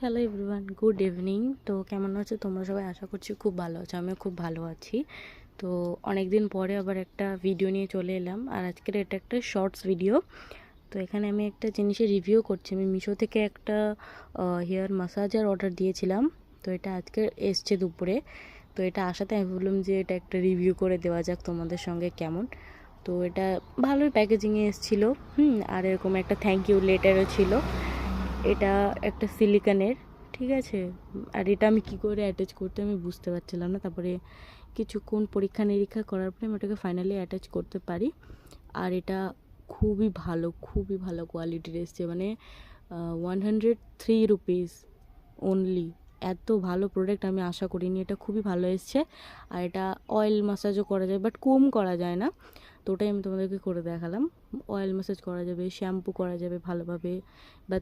Hello everyone, good evening. তো কেমন আছো তোমরা সবাই? আশা করছি খুব ভালো আছো। আমিও খুব ভালো আছি। তো অনেক দিন পরে আবার একটা ভিডিও নিয়ে চলে এলাম, আর আজকের এটা একটা শর্টস ভিডিও। তো এখানে আমি একটা জিনিসের রিভিউ করছি। আমি মিশো থেকে একটা হেয়ার ম্যাসাজার অর্ডার দিয়েছিলাম। তো এটা আজকে এসছে দুপুরে। তো এটা আসাতে আমি ভাবলাম যে এটা একটা রিভিউ করে দেওয়া যাক তোমাদের সঙ্গে কেমন। তো এটা ভালোই প্যাকেজিংয়ে এসেছিলো। আর এরকম একটা থ্যাংক ইউ লেটারও ছিল। এটা একটা সিলিকনের, ঠিক আছে। আর এটা আমি কি করে অ্যাটাচ করতে আমি বুঝতে পারছিলাম না। তারপরে কিছুক্ষণ পরীক্ষা নিরীক্ষা করার পরে আমি ওটাকে ফাইনালি অ্যাটাচ করতে পারি। আর এটা খুবই ভালো কোয়ালিটির এসছে। মানে 103 রুপিস অনলি। এত ভালো প্রোডাক্ট আমি আশা করিনি। এটা খুবই ভালো এসছে। আর এটা অয়েল ম্যাসাজও করা যায়, বাট কম করা যায় না। তো ওটাই আমি তোমাদেরকে করে দেখালাম। অয়েল ম্যাসাজ করা যাবে, শ্যাম্পু করা যাবে ভালোভাবে, বা